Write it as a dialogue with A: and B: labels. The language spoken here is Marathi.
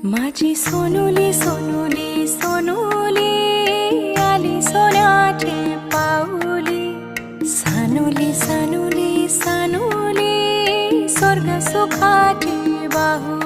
A: माझी सोनुली सोनुली सोनुली आली सोन्याची पाऊली। सानुली सानुली सानुली स्वर्ग सुखाची बाहुली।